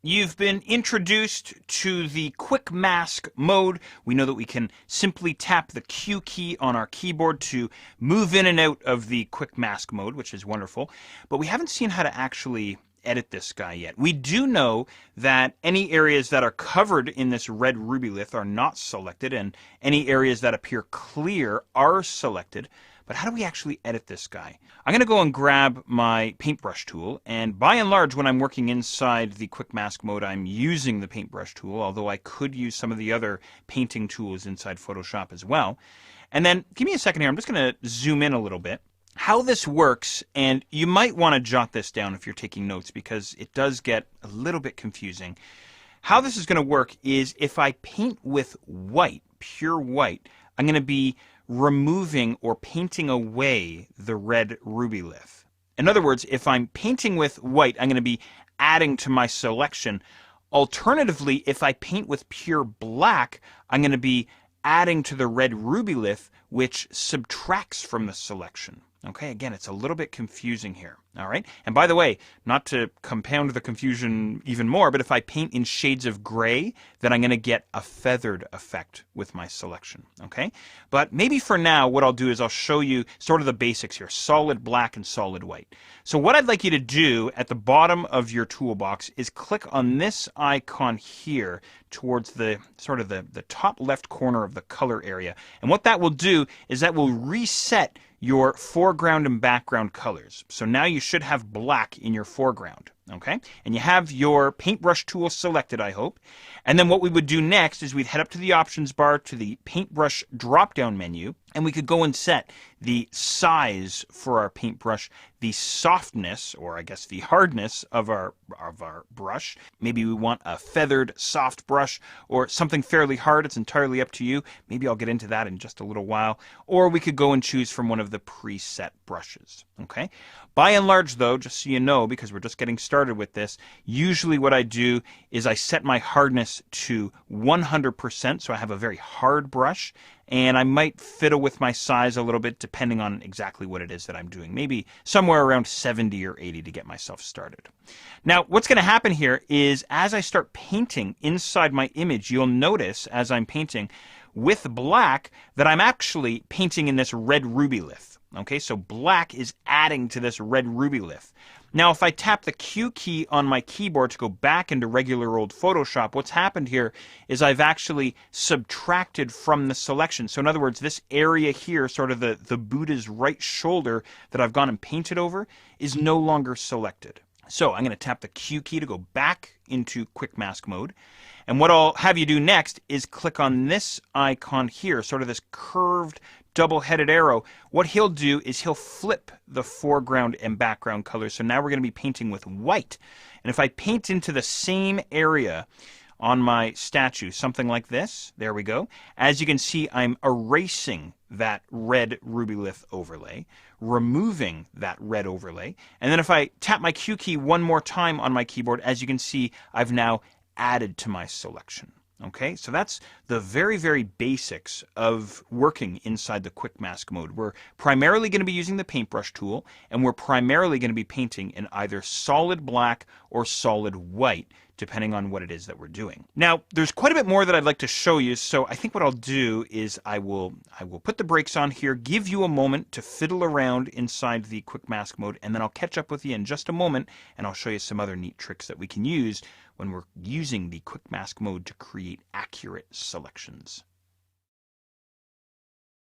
You've been introduced to the quick mask mode. We know that we can simply tap the Q key on our keyboard to move in and out of the quick mask mode, which is wonderful. But we haven't seen how to actually edit this guy yet. We do know that any areas that are covered in this red rubylith are not selected, and any areas that appear clear are selected. But how do we actually edit this guy? I'm going to go and grab my paintbrush tool, and by and large when I'm working inside the quick mask mode I'm using the paintbrush tool, although I could use some of the other painting tools inside Photoshop as well. And then give me a second here, I'm just going to zoom in a little bit. How this works, and you might want to jot this down if you're taking notes because it does get a little bit confusing. How this is going to work is if I paint with white, pure white, I'm going to be removing or painting away the red rubylith. In other words, if I'm painting with white, I'm going to be adding to my selection. Alternatively, if I paint with pure black, I'm going to be adding to the red rubylith, which subtracts from the selection. Okay, again, it's a little bit confusing here. All right, and by the way, not to compound the confusion even more, but if I paint in shades of gray, then I'm going to get a feathered effect with my selection. Okay, but maybe for now, what I'll do is I'll show you sort of the basics here: solid black and solid white. So what I'd like you to do at the bottom of your toolbox is click on this icon here towards the sort of the top left corner of the color area. And what that will do is that will reset your foreground and background colors. So now you should have black in your foreground, okay? And you have your paintbrush tool selected, I hope. And then what we would do next is we'd head up to the options bar to the paintbrush drop-down menu, and we could go and set the size for our paintbrush, the softness, or I guess the hardness of our brush. Maybe we want a feathered soft brush or something fairly hard. It's entirely up to you. Maybe I'll get into that in just a little while. Or we could go and choose from one of the preset brushes. Okay. By and large though, just so you know, because we're just getting started with this, usually what I do is I set my hardness to 100%, so I have a very hard brush, and I might fiddle with my size a little bit depending on exactly what it is that I'm doing. Maybe somewhere around 70 or 80 to get myself started. Now, what's going to happen here is as I start painting inside my image, you'll notice as I'm painting with black that I'm actually painting in this red rubylith. Okay, so black is adding to this red rubylith. Now, if I tap the Q key on my keyboard to go back into regular old Photoshop, what's happened here is I've actually subtracted from the selection. So in other words, this area here, sort of the Buddha's right shoulder that I've gone and painted over, is no longer selected. So I'm going to tap the Q key to go back into quick mask mode. And what I'll have you do next is click on this icon here, sort of this curved double-headed arrow. What he'll do is he'll flip the foreground and background colors. So now we're going to be painting with white. And if I paint into the same area on my statue, something like this, there we go. As you can see, I'm erasing that red rubylith overlay, removing that red overlay. And then if I tap my Q key one more time on my keyboard, as you can see, I've now added to my selection. Okay, so that's the very, very basics of working inside the quick mask mode. We're primarily going to be using the paintbrush tool, and we're primarily going to be painting in either solid black or solid white, depending on what it is that we're doing. Now, there's quite a bit more that I'd like to show you, so I think what I'll do is I will put the brakes on here, give you a moment to fiddle around inside the quick mask mode, and then I'll catch up with you in just a moment, and I'll show you some other neat tricks that we can use when we're using the quick mask mode to create accurate selections.